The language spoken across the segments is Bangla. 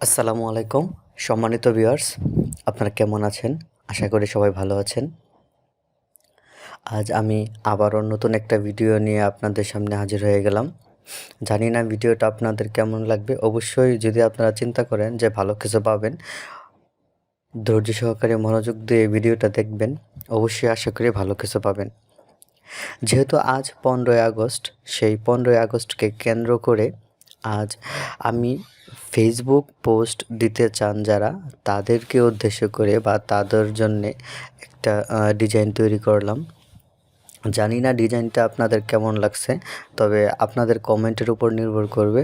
আসসালামু আলাইকুম সম্মানিত ভিউয়ার্স, আপনারা কেমন আছেন? আশা করি সবাই ভালো আছেন। আজ আমি আবারও নতুন একটা ভিডিও নিয়ে আপনাদের সামনে হাজির হয়ে গেলাম। জানি না ভিডিওটা আপনাদের কেমন লাগবে। অবশ্যই যদি আপনারা চিন্তা করেন যে ভালো কিছু পাবেন, ধৈর্য সহকারে মনোযোগ দিয়ে ভিডিওটা দেখবেন। অবশ্যই আশা করি ভালো কিছু পাবেন। যেহেতু আজ 15ই আগস্ট, সেই 15ই আগস্টকে কেন্দ্র করে আজ আমি ফেসবুক পোস্ট দিতে চান যারা, তাদেরকে উদ্দেশ্য করে বা তাদের জন্যে একটা ডিজাইন তৈরি করলাম। জানি না ডিজাইনটা আপনাদের কেমন লাগছে, তবে আপনাদের কমেন্টের উপর নির্ভর করবে।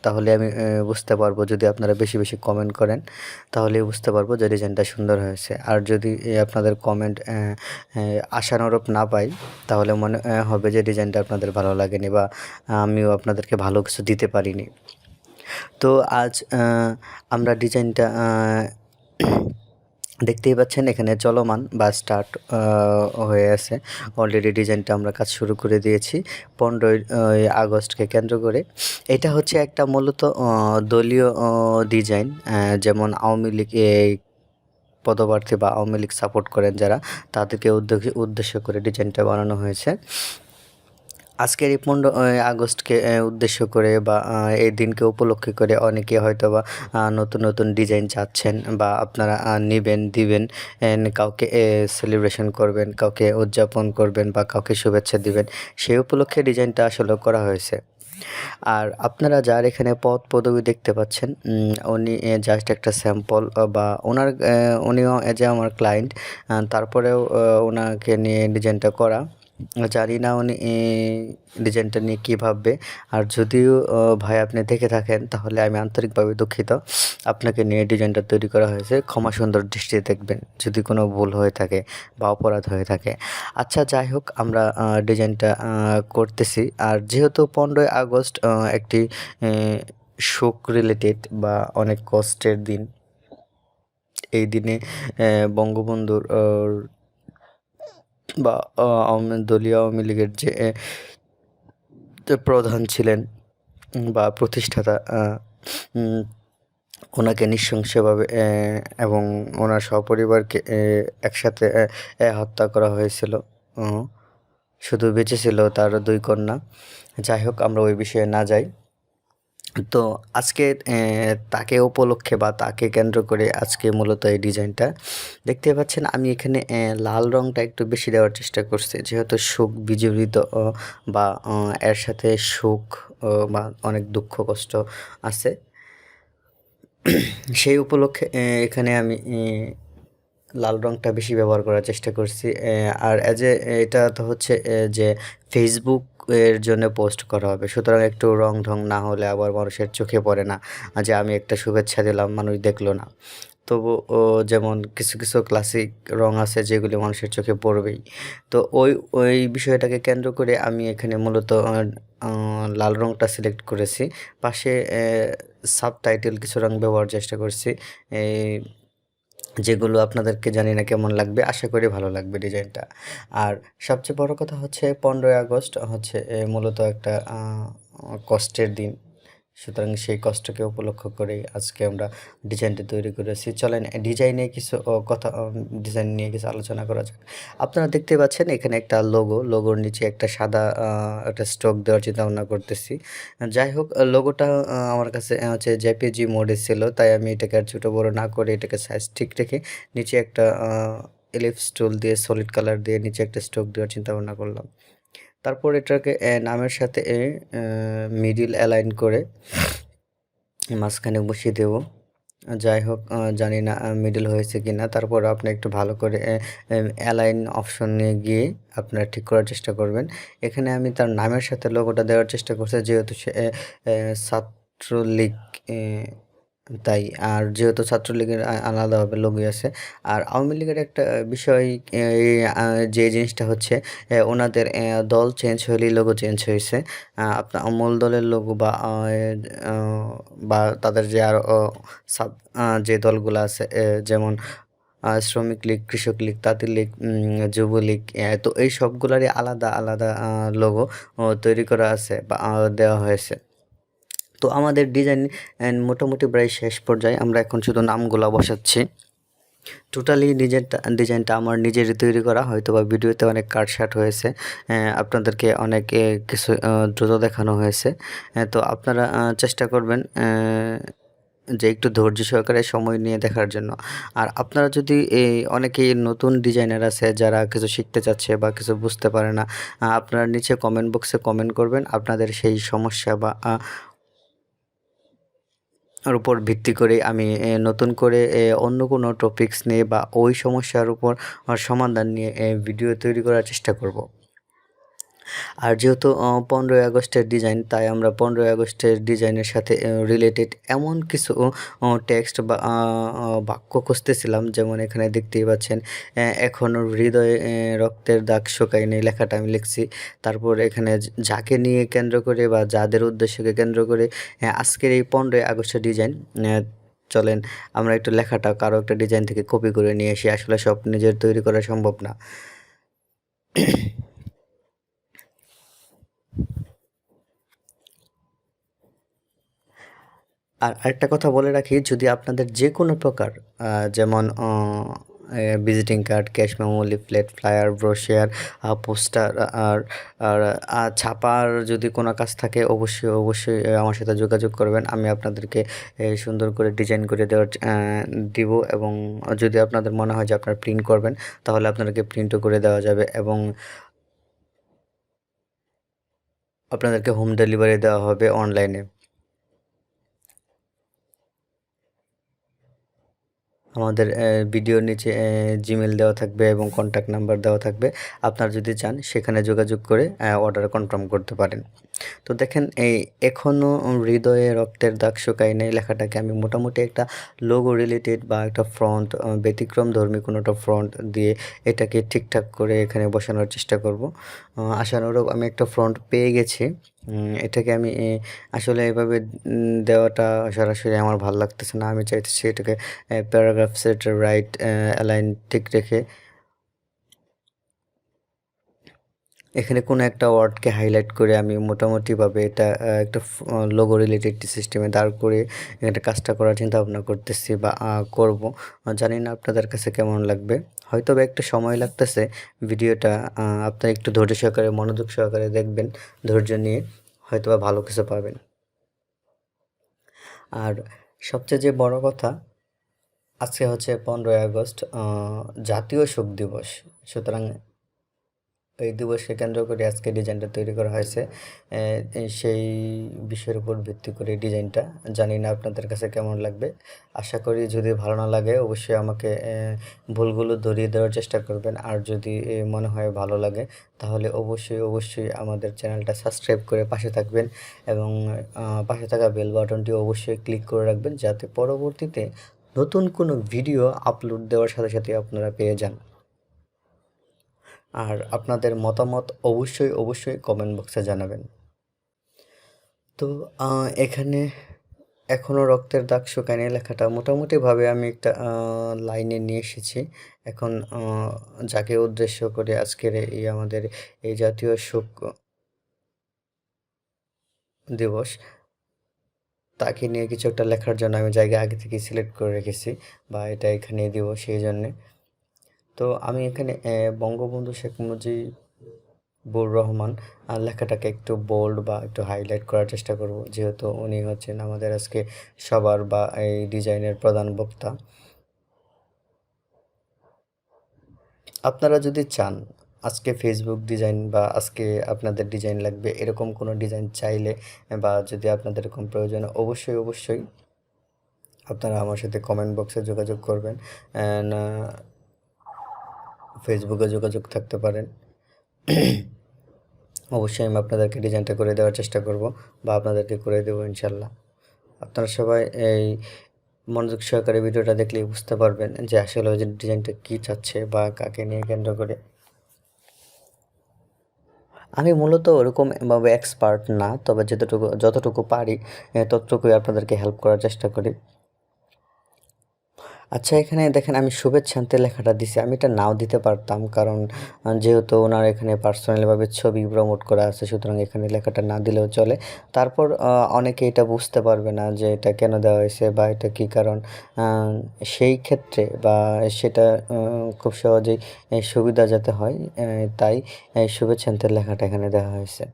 তাহলে আমি বুঝতে পারবো, যদি আপনারা বেশি বেশি কমেন্ট করেন তাহলেই বুঝতে পারবো যে ডিজাইনটা সুন্দর হয়েছে। আর যদি আপনাদের কমেন্ট আশানুরূপ না পাই, তাহলে মনে হবে যে ডিজাইনটা আপনাদের ভালো লাগেনি বা আমিও আপনাদেরকে ভালো কিছু দিতে পারিনি। তো আজ আমরা ডিজাইনটা দেখতেই পাচ্ছেন এখানে চলমান বা স্টার্ট হয়ে আছে। অলরেডি ডিজাইনটা আমরা কাজ শুরু করে দিয়েছি 15ই আগস্টকে কেন্দ্র করে। এটা হচ্ছে একটা মূলত দলীয় ডিজাইন, যেমন আওয়ামী লীগ পদপ্রার্থী বা আওয়ামী লীগ সাপোর্ট করেন যারা, তাদেরকে উদ্দেশ্য করে ডিজাইনটা বানানো হয়েছে। আজকের এই 15ই আগস্টকে উদ্দেশ্য করে বা এই দিনকে উপলক্ষে করে অনেকে হয়তোবা নতুন নতুন ডিজাইন চাচ্ছেন বা আপনারা দিবেন, কাউকে সেলিব্রেশন করবেন, কাউকে উদযাপন করবেন বা কাউকে শুভেচ্ছা দিবেন। সেই উপলক্ষে ডিজাইনটা আসলে করা হয়েছে। আর আপনারা যার এখানে পদ পদবি দেখতে পাচ্ছেন, উনি জাস্ট একটা স্যাম্পল বা উনিও এজ এ আমার ক্লায়েন্ট, তারপরেও ওনাকে নিয়ে ডিজাইনটা করা। জানি না উনি ডিজাইনটা নিয়ে কী ভাববে। আর যদিও ভাই আপনি দেখে থাকেন, তাহলে আমি আন্তরিকভাবে দুঃখিত। আপনাকে নিয়ে ডিজাইনটা তৈরি করা হয়েছে, ক্ষমা সুন্দর দৃষ্টিতে দেখবেন যদি কোনো ভুল হয়ে থাকে বা অপরাধ হয়ে থাকে। আচ্ছা, যাই হোক, আমরা ডিজাইনটা করতেছি। আর যেহেতু 15ই আগস্ট একটি শোক রিলেটেড বা অনেক কষ্টের দিন, এই দিনে বঙ্গবন্ধুর বা দলীয় আওয়ামী লীগের যে প্রধান ছিলেন বা প্রতিষ্ঠাতা, ওনাকে নৃশংসভাবে এবং ওনার সপরিবারকে একসাথে হত্যা করা হয়েছিল। শুধু বেঁচে ছিল তার 2 কন্যা। যাই হোক, আমরা ওই বিষয়ে না যাই। তো আজকে তাকে উপলক্ষে বা তাকে কেন্দ্র করে আজকে মূলত এই ডিজাইনটা দেখতে পাচ্ছেন। আমি এখানে লাল রঙটা একটু বেশি দেওয়ার চেষ্টা করছি, যেহেতু শোক বিজড়িত বা এর সাথে সুখ বা অনেক দুঃখ কষ্ট আছে। সেই উপলক্ষে এখানে আমি লাল রঙটা বেশি ব্যবহার করার চেষ্টা করছি। আর এটা তো হচ্ছে যে ফেসবুক এর জন্য পোস্ট করা হবে, সুতরাং একটু রং ঢং না হলে আবার মানুষের চোখে পড়ে না যে আমি একটা শুভেচ্ছা দিলাম, মানুষ দেখলো না। তবু যেমন কিছু কিছু ক্লাসিক রং আছে যেগুলি মানুষের চোখে পড়বেই। তো ওই বিষয়টাকে কেন্দ্র করে আমি এখানে মূলত লাল রঙটা সিলেক্ট করেছি। পাশে সাবটাইটেল কিছু রং ব্যবহার চেষ্টা করছি, যেগুলো আপনাদেরকে জানি না কেমন লাগবে, আশা করি ভালো লাগবে ডিজাইনটা। আর সবচেয়ে বড় কথা হচ্ছে 15ই আগস্ট হচ্ছে মূলত একটা কষ্টের দিন, সুতরাং সেই কষ্টকে উপলক্ষ করেই আজকে আমরা ডিজাইনটা তৈরি করেছি। চলেন ডিজাইন নিয়ে কিছু আলোচনা করা যাক। আপনারা দেখতে পাচ্ছেন এখানে একটা লোগোর নিচে একটা সাদা একটা স্ট্রোক দেওয়ার চিন্তা ভাবনা করতেছি। যাই হোক, লোগোটা আমার কাছে হচ্ছে জেপিজি মোডে ছিল, তাই আমি এটাকে আর ছোটো বড়ো না করে এটাকে সাইজ ঠিক রেখে নিচে একটা এলিপস টুল দিয়ে সলিড কালার দিয়ে নিচে একটা স্ট্রোক দেওয়ার চিন্তা ভাবনা করলাম। তারপর এটাকে নামের সাথে মিডিল অ্যালাইন করে মাঝখানে বসিয়ে দেব। যাই হোক, জানি না মিডল হয়েছে কি না। তারপর আপনি একটু ভালো করে অ্যালাইন অপশনে গিয়ে আপনারা ঠিক করার চেষ্টা করবেন। এখানে আমি তার নামের সাথে লোগোটা দেওয়ার চেষ্টা করছি, যেহেতু সে ছাত্রলীগ, তাই। আর যেহেতু ছাত্রলীগের আলাদাভাবে লোগো আছে। আর আওয়ামী লীগের একটা বিষয়, যে জিনিসটা হচ্ছে ওনাদের দল চেঞ্জ হলেই লোগো চেঞ্জ হয়েছে। আপনার মূল দলের লোগো বা তাদের যে আরও সাব যে দলগুলো আছে, যেমন শ্রমিক লীগ, কৃষক লীগ, তাঁতি লীগ, যুবলীগ, তো এই সবগুলারই আলাদা আলাদা লোগো তৈরি করা আছে বা দেওয়া হয়েছে। তো আমাদের ডিজাইন মোটামুটি প্রায় শেষ পর্যায়ে। আমরা এখন শুধু নামগুলা বসাচ্ছি। টোটালি ডিজাইনটা আমার নিজেরই তৈরি করা, হয়তোবা ভিডিওতে অনেক কাটছাঁট হয়েছে, আপনাদেরকে অনেক কিছু দ্রুত দেখানো হয়েছে। তো আপনারা চেষ্টা করবেন যে একটু ধৈর্য সহকারে সময় নিয়ে দেখার জন্য। আর আপনারা যদি অনেকেই নতুন ডিজাইনার আছে যারা কিছু শিখতে চাচ্ছে বা কিছু বুঝতে পারে না, আপনারা নিচে কমেন্ট বক্সে কমেন্ট করবেন আপনাদের সেই সমস্যা বা ওর উপর ভিত্তি করে আমি নতুন করে অন্য কোনো টপিকস নিয়ে বা ওই সমস্যার উপর সমাধান নিয়ে ভিডিও তৈরি করার চেষ্টা করব। আর যেহেতু 15ই আগস্টের ডিজাইন, তাই আমরা 15ই আগস্টের ডিজাইনের সাথে রিলেটেড এমন কিছু টেক্সট বা বাক্য খুঁজতেছিলাম, যেমন এখানে দেখতেই পাচ্ছেন, এখনও হৃদয়ে রক্তের দাগ শুকায়নি, লেখাটা আমি লিখছি। তারপর এখানে যাকে নিয়ে কেন্দ্র করে বা যাদের উদ্দেশ্যকে কেন্দ্র করে আজকের এই 15ই আগস্টের ডিজাইন। চলেন আমরা একটু লেখাটা কারো একটা ডিজাইন থেকে কপি করে নিয়ে আসি, আসলে সব নিজের তৈরি করা সম্ভব না। আর আরেকটা কথা বলে রাখি, যদি আপনাদের যে কোনো প্রকার যেমন visiting card, cash memo, leaflet, flyer, brochure, poster আর ছাপার যদি কোনো কাজ থাকে, অবশ্যই আমার সাথে যোগাযোগ করবেন। আমি আপনাদেরকে সুন্দর করে ডিজাইন করে দিব, এবং যদি আপনাদের মনে হয় যে আপনারা প্রিন্ট করবেন, তাহলে আপনাদেরকে প্রিন্টও করে দেওয়া যাবে, এবং আপনাদেরকে হোম ডেলিভারি দেওয়া হবে অনলাইনে। আমাদের ভিডিওর নিচে জিমেল দেওয়া থাকবে এবং কন্ট্যাক্ট নাম্বার দেওয়া থাকবে। আপনারা যদি চান সেখানে যোগাযোগ করে অর্ডার কনফার্ম করতে পারেন। তো দেখেন, এখনও হৃদয়ে রক্তের দাগ শুকায় নাই লেখাটাকে আমি মোটামুটি একটা লোগো রিলেটেড বা একটা ফ্রন্ট, ব্যতিক্রমধর্মী কোনো একটা ফ্রন্ট দিয়ে এটাকে ঠিকঠাক করে এখানে বসানোর চেষ্টা করব। আশানুরূপ আমি একটা ফ্রন্ট পেয়ে গেছি। এটাকে আমি আসলে এভাবে দেওয়াটা সরাসরি আমার ভাল লাগতেছে না। আমি চাইতেছি এটাকে প্যারাগ্রাফ সেট রাইট অ্যালাইন ঠিক রেখে এখানে কোনো একটা ওয়ার্ডকে হাইলাইট করে আমি মোটামুটিভাবে এটা একটা লোগো রিলেটেড সিস্টেমে দাঁড় করে এটা কাজটা করার চিন্তা ভাবনা করতেছি বা করব। জানি না আপনাদের কাছে কেমন লাগবে, হয়তো বা একটু সময় লাগতেছে। ভিডিওটা আপনারা একটু ধৈর্য সহকারে মনোযোগ সহকারে দেখবেন, ধৈর্য নিয়ে হয়তো বা ভালো কিছু পাবেন। আর সবচেয়ে যে বড় কথা, আজকে হচ্ছে 15ই আগস্ট, জাতীয় শোক দিবস। সুতরাং এই দিবসকে কেন্দ্র করে আজকে ডিজাইনটা তৈরি করা হয়েছে। সেই বিষয়ের উপর ভিত্তি করে ডিজাইনটা, জানি না আপনাদের কাছে কেমন লাগবে। আশা করি যদি ভালো না লাগে অবশ্যই আমাকে ভুলগুলো ধরিয়ে দেওয়ার চেষ্টা করবেন। আর যদি মনে হয় ভালো লাগে, তাহলে অবশ্যই আমাদের চ্যানেলটা সাবস্ক্রাইব করে পাশে থাকবেন, এবং পাশে থাকা বেল বাটনটি অবশ্যই ক্লিক করে রাখবেন, যাতে পরবর্তীতে নতুন কোনো ভিডিও আপলোড দেওয়ার সাথে সাথে আপনারা পেয়ে যান। আর আপনাদের মতামত অবশ্যই কমেন্ট বক্সে জানাবেন। তো এখানে এখনও রক্তের দাগ শুকায়নি লেখাটা মোটামুটিভাবে আমি একটা লাইনে নিয়ে এসেছি। এখন যাকে উদ্দেশ্য করে আজকের আমাদের এই জাতীয় শোক দিবস, তাকে নিয়ে কিছু একটা লেখার জন্য আমি জায়গা আগে থেকে সিলেক্ট করে রেখেছি, বা এটা এখানে দিব সেই জন্যে। তো আমি এখানে বঙ্গবন্ধু শেখ মুজিবুর রহমান লেখাটাকে একটু বোল্ড বা একটু হাইলাইট করার চেষ্টা করব, যেহেতু উনি হচ্ছেন আমাদের আজকে সবার বা এই ডিজাইনের প্রধান বক্তা। আপনারা যদি চান আজকে ফেসবুক ডিজাইন বা আজকে আপনাদের ডিজাইন লাগবে, এরকম কোনো ডিজাইন চাইলে বা যদি আপনাদের এরকম প্রয়োজন, অবশ্যই আপনারা আমার সাথে কমেন্ট বক্সে যোগাযোগ করবেন, না ফেসবুকে যোগাযোগ থাকতে পারেন। অবশ্যই আমি আপনাদেরকে ডিজাইনটা করে দেওয়ার চেষ্টা করব, বা আপনাদেরকে করে দেবো ইনশাল্লাহ। আপনারা সবাই এই মনোযোগ সহকারে ভিডিওটা দেখলেই বুঝতে পারবেন যে আসলে ওই যে ডিজাইনটা কী চাচ্ছে বা কাকে নিয়ে কেন্দ্র করে। আমি মূলত ওরকমভাবে এক্সপার্ট না, তবে যতটুকু পারি ততটুকুই আপনাদেরকে হেল্প করার চেষ্টা করি। আচ্ছা, এখানে দেখেন আমি শুভেচ্ছান্তে লেখাটা দিছি। আমি এটা নাও দিতে পারতাম, কারণ যেহেতু ওনার এখানে পার্সোনালভাবে ছবি প্রমোট করা আছে, সুতরাং এখানে লেখাটা না দিলেও চলে। তারপর অনেকে এটা বুঝতে পারবে না যে এটা কেন দেওয়া হয়েছে বা এটা কী কারণ। আ সেই ক্ষেত্রে বা সেটা খুব সহজেই সুবিধা যাতে হয়, তাই শুভেচ্ছান্তে লেখাটা এখানে দেওয়া হয়েছে।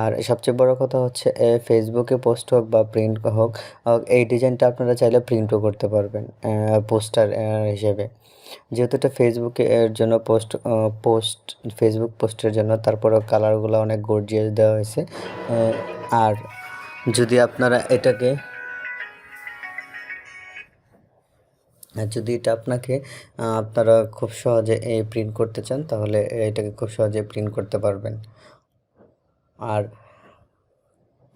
আর সবচেয়ে বড় কথা হচ্ছে ফেসবুকে পোস্ট হোক বা প্রিন্ট হোক, এই ডিজাইনটা আপনারা চাইলে প্রিন্টও করতে পারবেন পোস্টার হিসেবে। যেহেতু এটা ফেসবুকে এর জন্য পোস্ট ফেসবুক পোস্টের জন্য, তারপরেও কালারগুলো অনেক গর্জিয়াস দেওয়া হয়েছে। আর যদি আপনারা এটাকে যদি এটা আপনারা খুব সহজে প্রিন্ট করতে চান, তাহলে এটাকে খুব সহজে প্রিন্ট করতে পারবেন। আর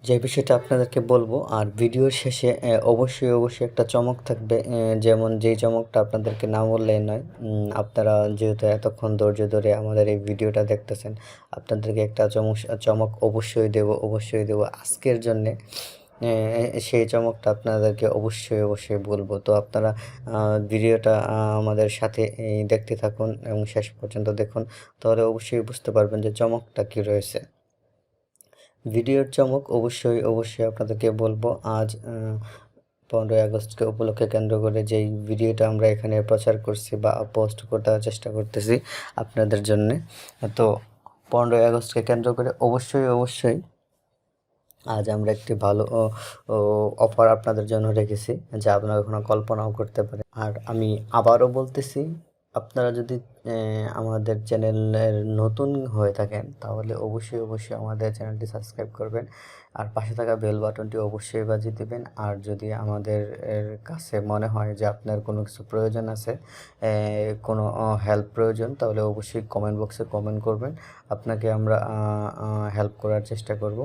যে বিষয়টা আপনাদেরকে বলবো, আর ভিডিওর শেষে অবশ্যই একটা চমক থাকবে, যেমন যেই চমকটা আপনাদেরকে না বললেই নয়। আপনারা যেহেতু এতক্ষণ ধৈর্য ধরে আমাদের এই ভিডিওটা দেখতেছেন, আপনাদেরকে একটা চমক অবশ্যই দেব আজকের জন্যে। সেই চমকটা আপনাদেরকে অবশ্যই বলবো। তো আপনারা ভিডিওটা আমাদের সাথে দেখতে থাকুন এবং শেষ পর্যন্ত দেখুন, তাহলে অবশ্যই বুঝতে পারবেন যে চমকটা কী রয়েছে। ভিডিওর চমক অবশ্যই আপনাদেরকে বলবো। আজ 15ই আগস্টকে উপলক্ষে কেন্দ্র করে যেই ভিডিওটা আমরা এখানে প্রচার করছি বা পোস্ট করার চেষ্টা করতেছি আপনাদের জন্যে। তো 15ই আগস্টকে কেন্দ্র করে অবশ্যই আজ আমরা একটি ভালো অফার আপনাদের জন্য রেখেছি, যা আপনারা কখনো কল্পনাও করতে পারেন। আর আমি আবারও বলতেছি, আপনারা যদি আমাদের চ্যানেলের নতুন হয়ে থাকেন, তাহলে অবশ্যই আমাদের চ্যানেলটি সাবস্ক্রাইব করবেন আর পাশে থাকা বেল বাটনটি অবশ্যই বাজিয়ে দেবেন। আর যদি আমাদের কাছে মনে হয় যে আপনার কোনো কিছু প্রয়োজন আছে, কোনো হেল্প প্রয়োজন, তাহলে অবশ্যই কমেন্ট বক্সে কমেন্ট করবেন। আপনাকে আমরা হেল্প করার চেষ্টা করব,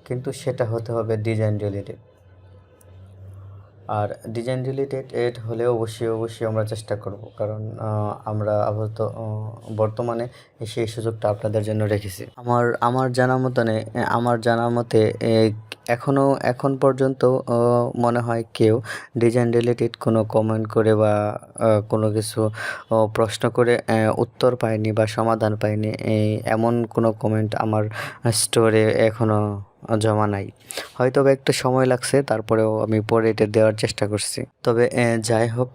কিন্তু সেটা হতে হবে ডিজাইন রিলেটেড। আর ডিজাইন রিলেটেড হলে অবশ্যই আমরা চেষ্টা করব, কারণ আমরা আপাতত বর্তমানে সেই সুযোগটা আপনাদের জন্য রেখেছি। আমার জানা মতে এখন পর্যন্ত মনে হয় কেউ ডিজাইন রিলেটেড কোনো কমেন্ট করে বা কোনো কিছু প্রশ্ন করে উত্তর পায়নি বা সমাধান পায়নি। এমন কোনো কমেন্ট আমার স্টোরে এখনও জমা নাই। হয়তো বা একটু সময় লাগছে, তারপরেও আমি পরে এটা দেওয়ার চেষ্টা করছি। তবে যাই হোক,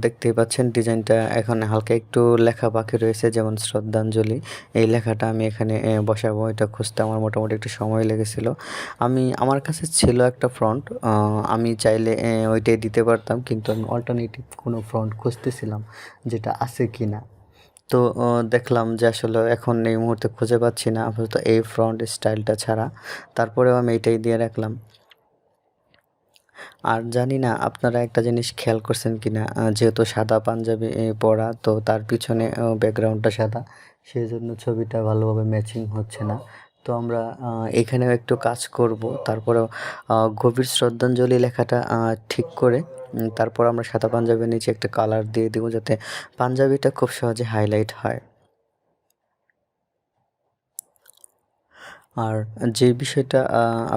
দেখতেই পাচ্ছেন ডিজাইনটা এখন হালকা একটু লেখা বাকি রয়েছে, যেমন শ্রদ্ধাঞ্জলি। এই লেখাটা আমি এখানে বসাবো, এটা খুঁজতে আমার মোটামুটি একটু সময় লেগেছিল। আমার কাছে ছিল একটা ফ্রন্ট, আমি চাইলে ওইটাই দিতে পারতাম, কিন্তু আমি অল্টারনেটিভ কোনো ফ্রন্ট খুঁজতেছিলাম যেটা আছে কি না। তো দেখলাম যে আসলে এখন এই মুহূর্তে খুঁজে পাচ্ছি না আপাতত এই ফ্রন্ট স্টাইলটা ছাড়া। তারপরেও আমি এটাই দিয়ে রাখলাম। আর জানি না আপনারা একটা জিনিস খেয়াল করছেন কি না, যেহেতু সাদা পাঞ্জাবি পরা, তো তার পিছনে ব্যাকগ্রাউন্ডটা সাদা, সেই জন্য ছবিটা ভালোভাবে ম্যাচিং হচ্ছে না। তো আমরা এখানেও একটু কাজ করব, তারপরেও গভীর শ্রদ্ধাঞ্জলি লেখাটা ঠিক করে তারপর আমরা সাদা পাঞ্জাবির নিচে একটা কালার দিয়ে দেবো, যাতে পাঞ্জাবিটা খুব সহজে হাইলাইট হয়। আর যে বিষয়টা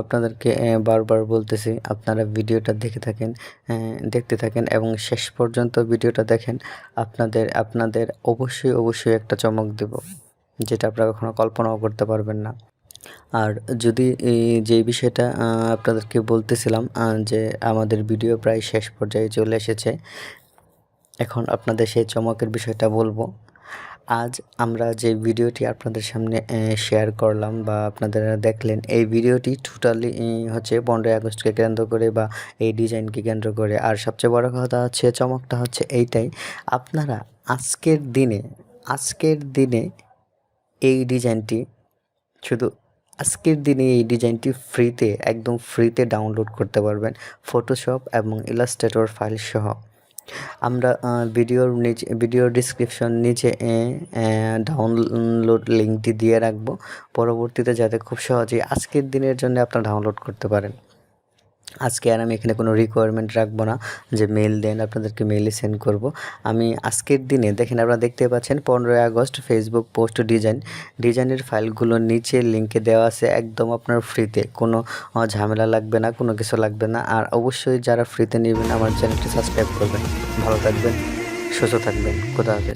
আপনাদেরকে বারবার বলতেছি, আপনারা ভিডিওটা দেখতে থাকেন এবং শেষ পর্যন্ত ভিডিওটা দেখেন। আপনাদের অবশ্যই একটা চমক দেব, যেটা আপনারা কখনো কল্পনাও করতে পারবেন না। আর যদি যেই বিষয়টা আপনাদেরকে বলতেছিলাম, যে আমাদের ভিডিও প্রায় শেষ পর্যায়ে চলে এসেছে, এখন আপনাদের সেই চমকের বিষয়টা বলবো। আজ আমরা যে ভিডিওটি আপনাদের সামনে শেয়ার করলাম বা আপনারা দেখলেন, এই ভিডিওটি টোটালি হচ্ছে 15ই আগস্টকে কেন্দ্র করে বা এই ডিজাইনকে কেন্দ্র করে। আর সবচেয়ে বড় কথা হচ্ছে, চমকটা হচ্ছে এইটাই, আপনারা আজকের দিনে এই ডিজাইনটি শুধু আজকের দিনে এই ডিজাইনটি একদম ফ্রিতে ডাউনলোড করতে পারবেন, ফটোশপ এবং ইলাস্ট্রেটর ফাইল সহ। আমরা ভিডিওর ডিসক্রিপশন নিচে ডাউনলোড লিঙ্কটি দিয়ে রাখবো, পরবর্তীতে যাতে খুব সহজেই আজকের দিনের জন্য আপনারা ডাউনলোড করতে পারেন। আজকে আর আমি এখানে কোনো রিকোয়ারমেন্ট রাখবো না যে মেল দেন, আপনাদেরকে মেইলে সেন্ড করব। আমি আজকের দিনে দেখেন, আপনারা দেখতে পাচ্ছেন 15ই আগস্ট ফেসবুক পোস্ট ডিজাইনের ফাইলগুলো নিচে লিঙ্কে দেওয়া আছে, একদম আপনার ফ্রিতে, কোনো ঝামেলা লাগবে না, কোনো কিছু লাগবে না। আর অবশ্যই যারা ফ্রিতে নেবেন আমার চ্যানেলটি সাবস্ক্রাইব করবেন। ভালো থাকবেন, সুস্থ থাকবেন, খোদা হাফেজ।